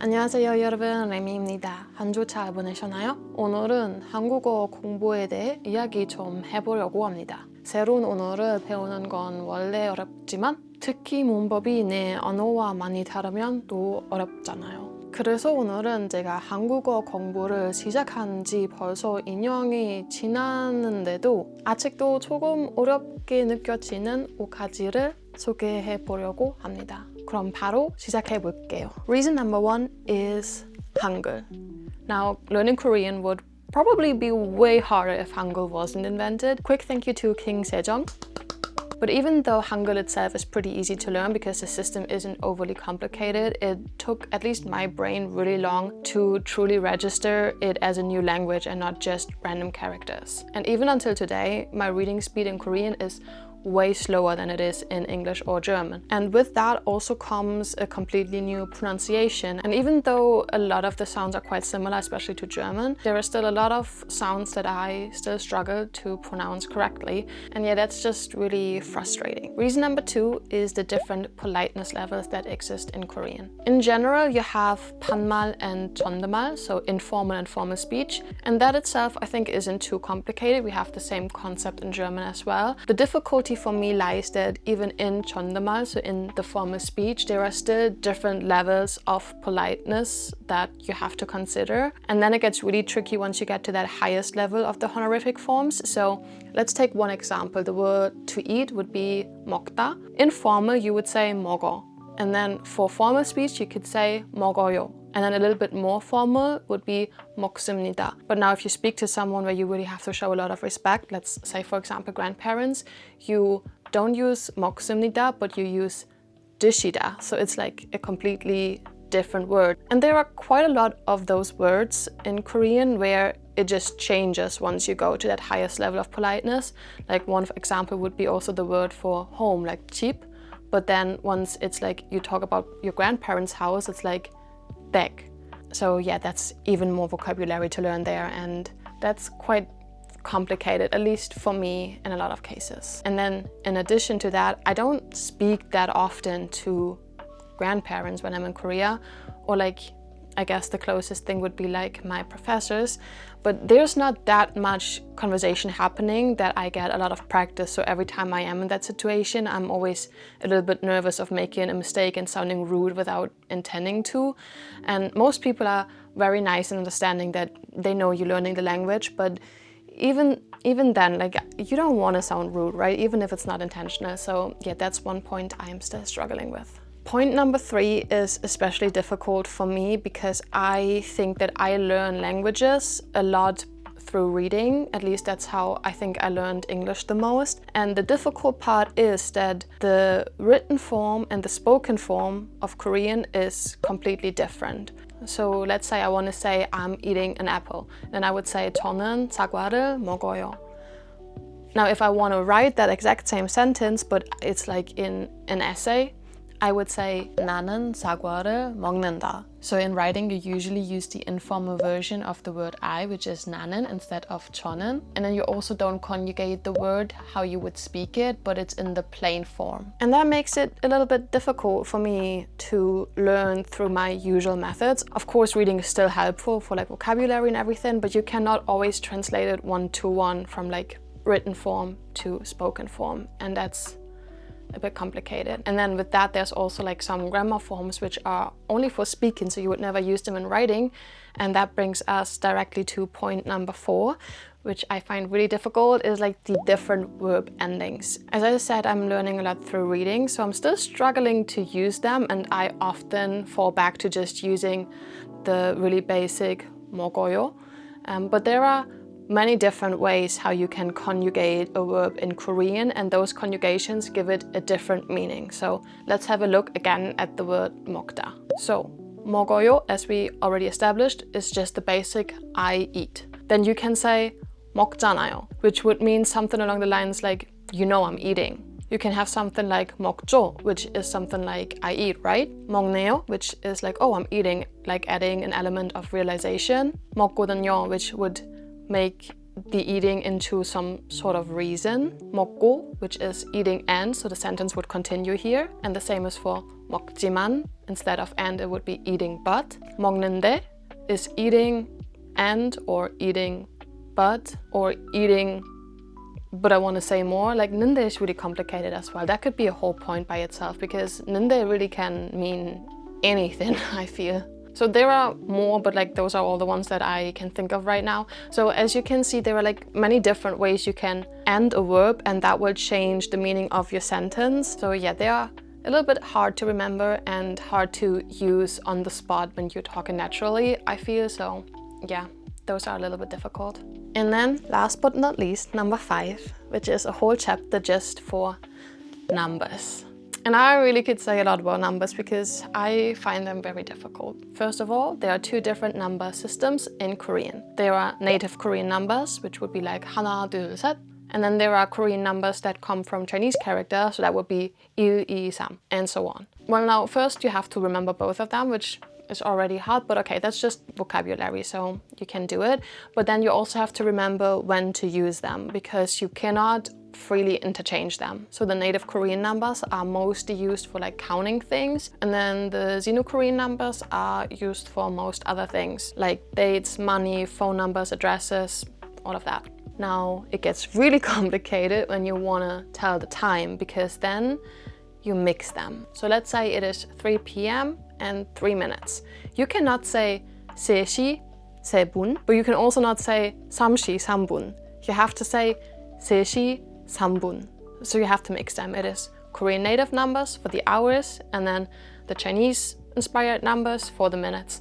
안녕하세요 여러분, 레미입니다. 한 주 잘 보내셨나요? 오늘은 한국어 공부에 대해 이야기 좀 해보려고 합니다. 새로운 언어를 배우는 건 원래 어렵지만 특히 문법이 내 언어와 많이 다르면 또 어렵잖아요. 그래서 오늘은 제가 한국어 공부를 시작한 지 벌써 2년이 지났는데도 아직도 조금 어렵게 느껴지는 5가지를 소개해 보려고 합니다. 그럼 바로 시작해 볼게요. Reason number one is Hangul. Now, learning Korean would probably be way harder if Hangul wasn't invented. Quick thank you to King Sejong. But even though Hangul itself is pretty easy to learn because the system isn't overly complicated, it took at least my brain really long to truly register it as a new language and not just random characters. And even until today, my reading speed in Korean is way slower than it is in English or German. And with that also comes a completely new pronunciation. And even though a lot of the sounds are quite similar, especially to German, there are still a lot of sounds that I still struggle to pronounce correctly. And yeah, that's just really frustrating. Reason number two is the different politeness levels that exist in Korean. In general, you have 반말 and 존댓말, so informal and formal speech. And that itself, I think, isn't too complicated. We have the same concept in German as well. The difficulty for me lies that even in 존댓말, so in the formal speech, there are still different levels of politeness that you have to consider. And then it gets really tricky once you get to that highest level of the honorific forms. So let's take one example. The word to eat would be 먹다. In formal, you would say 먹어. And then for formal speech, you could say 먹어요. And then a little bit more formal would be 먹습니다. But now if you speak to someone where you really have to show a lot of respect, let's say for example grandparents, you don't use 먹습니다, but you use 드시다. So it's like a completely different word. And there are quite a lot of those words in Korean where it just changes once you go to that highest level of politeness. Like one example would be also the word for home, like 집. But then once it's like you talk about your grandparents' house, it's like 댁. So yeah, that's even more vocabulary to learn there, and that's quite complicated, at least for me in a lot of cases. And then in addition to that, I don't speak that often to grandparents when I'm in Korea, or like I guess the closest thing would be like my professors, but there's not that much conversation happening that I get a lot of practice. So every time I am in that situation, I'm always a little bit nervous of making a mistake and sounding rude without intending to. And most people are very nice and understanding that they know you're learning the language, but even then, like, you don't want to sound rude, right? Even if it's not intentional. So yeah, that's one point I am still struggling with. Point number three is especially difficult for me because I think that I learn languages a lot through reading. At least that's how I think I learned English the most. And the difficult part is that the written form and the spoken form of Korean is completely different. So let's say I want to say I'm eating an apple. Then I would say 저는 사과를 먹어요. Now if I want to write that exact same sentence, but it's like in an essay, I would say 나는 사과를 먹는다. So in writing, you usually use the informal version of the word I, which is 나는 instead of 저는. And then you also don't conjugate the word how you would speak it, but it's in the plain form. And that makes it a little bit difficult for me to learn through my usual methods. Of course, reading is still helpful for like vocabulary and everything, but you cannot always translate it one-to-one from like written form to spoken form. And that's a bit complicated. And then with that, there's also like some grammar forms which are only for speaking, so you would never use them in writing. And that brings us directly to point number 4, which I find really difficult, is like the different verb endings. As I said, I'm learning a lot through reading, so I'm still struggling to use them, and I often fall back to just using the really basic 먹어요. But there are many different ways how you can conjugate a verb in Korean, and those conjugations give it a different meaning. So let's have a look again at the word 먹다. So 먹어요, as we already established, is just the basic I eat. Then you can say 먹잖아요, which would mean something along the lines like, you know I'm eating. You can have something like 먹죠, which is something like I eat, right? 먹네요, which is like, oh, I'm eating, like adding an element of realization. 먹거든요, which would make the eating into some sort of reason. 먹고, which is eating and, so the sentence would continue here. And the same is for 먹지만. Instead of and, it would be eating but. 먹는데 is eating and or eating but or eating but I want to say more. Like ninde is really complicated as well. That could be a whole point by itself because ninde really can mean anything, I feel. So there are more, but like those are all the ones that I can think of right now. So as you can see, there are like many different ways you can end a verb and that will change the meaning of your sentence. So yeah, they are a little bit hard to remember and hard to use on the spot when you're talking naturally, I feel. So yeah, those are a little bit difficult. And then last but not least, number 5, which is a whole chapter just for numbers. And I really could say a lot about numbers because I find them very difficult. First of all, there are 2 different number systems in Korean. There are native Korean numbers, which would be like 하나, 둘, 셋. And then there are Korean numbers that come from Chinese characters, so that would be 1, 2, 3, and so on. Well, now first you have to remember both of them, which is already hard, but okay, that's just vocabulary, so you can do it. But then you also have to remember when to use them because you cannot freely interchange them. So the native Korean numbers are mostly used for like counting things, and then the Sino-Korean numbers are used for most other things like dates, money, phone numbers, addresses, all of that. Now it gets really complicated when you want to tell the time because then you mix them. So let's say it is 3 p.m. and 3 minutes. You cannot say 3시 3분, but you can also not say 3시 3분. You have to say 3시 3분. So you have to mix them. It is Korean native numbers for the hours and then the Chinese inspired numbers for the minutes.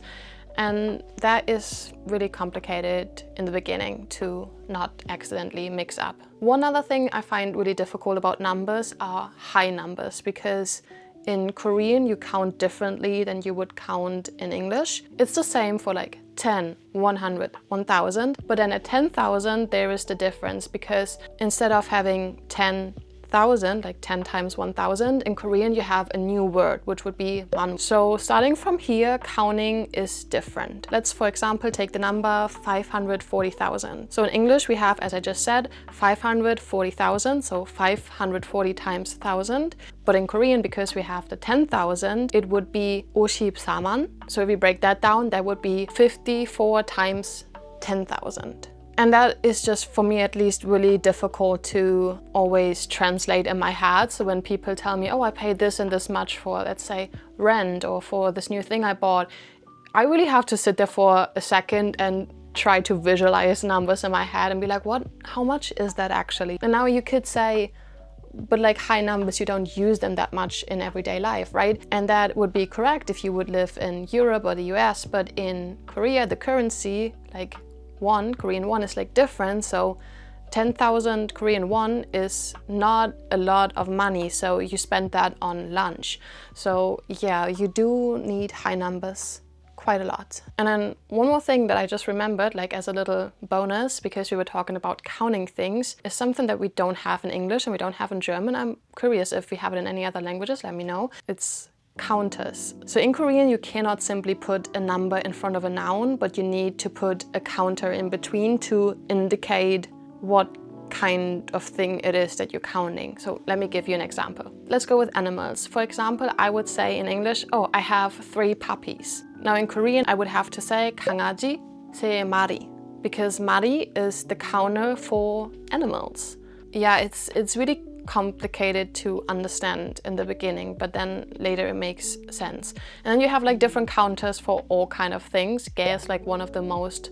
And that is really complicated in the beginning to not accidentally mix up. One other thing I find really difficult about numbers are high numbers because in Korean you count differently than you would count in English. It's the same for like 10, 100, 1000, but then at 10,000 there is the difference because instead of having 10,000, like 10 times 1000, in Korean you have a new word, which would be 만. So starting from here, counting is different. Let's, for example, take the number 540,000. So in English we have, as I just said, 540,000, so 540 times 1000. But in Korean, because we have the 10,000, it would be 54만. So if we break that down, that would be 54 times 10,000. And that is just, for me at least, really difficult to always translate in my head. So when people tell me, oh, I paid this and this much for, let's say, rent or for this new thing I bought, I really have to sit there for a second and try to visualize numbers in my head and be like, what? How much is that actually? And now you could say, but like high numbers, you don't use them that much in everyday life, right? And that would be correct if you would live in Europe or the US, but in Korea, the currency, like Korean won is like different, so 10,000 Korean won is not a lot of money, so you spend that on lunch. So yeah, you do need high numbers quite a lot. And then one more thing that I just remembered, like as a little bonus, because we were talking about counting things, is something that we don't have in English and we don't have in German. I'm curious if we have it in any other languages, let me know. It's counters. So in Korean you cannot simply put a number in front of a noun, but you need to put a counter in between to indicate what kind of thing it is that you're counting. So let me give you an example. Let's go with animals. For example, I would say in English, oh, I have 3 puppies. Now in Korean I would have to say 강아지 3마리, because 마리 is the counter for animals. Yeah, it's really complicated to understand in the beginning, but then later it makes sense. And then you have like different counters for all kind of things. 개 is like one of the most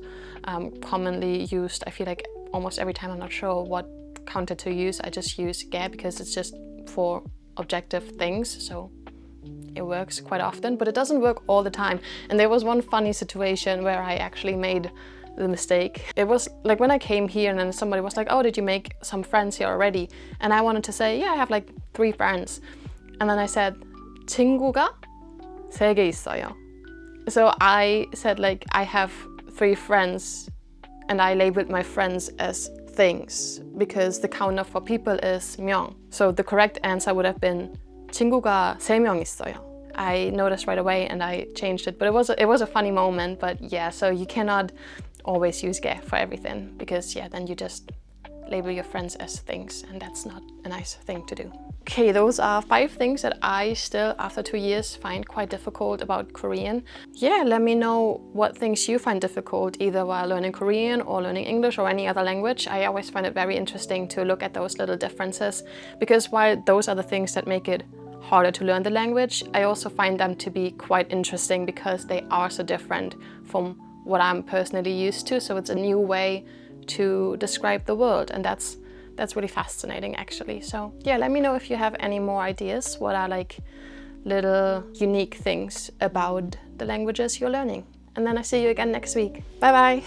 commonly used. I feel like almost every time I'm not sure what counter to use, I just use 개 because it's just for objective things, so it works quite often, but it doesn't work all the time. And there was one funny situation where I actually made the mistake. It was like when I came here and then somebody was like, oh, did you make some friends here already? And I wanted to say, yeah, I have like 3 friends. And then I said, 친구가 3개 있어요. So I said like, I have 3 friends and I labeled my friends as things because the counter for people is 명. So the correct answer would have been 친구가 3명 있어요. I noticed right away and I changed it, but it was a funny moment. But yeah, so you cannot always use 개 for everything because yeah, then you just label your friends as things and that's not a nice thing to do. Okay, those are 5 things that I still, after 2 years, find quite difficult about Korean. Yeah, let me know what things you find difficult, either while learning Korean or learning English or any other language. I always find it very interesting to look at those little differences, because while those are the things that make it harder to learn the language, I also find them to be quite interesting because they are so different from what I'm personally used to. So it's a new way to describe the world, and that's really fascinating actually. So yeah, let me know if you have any more ideas. What are like little unique things about the languages you're learning? And then I see you again next week. Bye bye!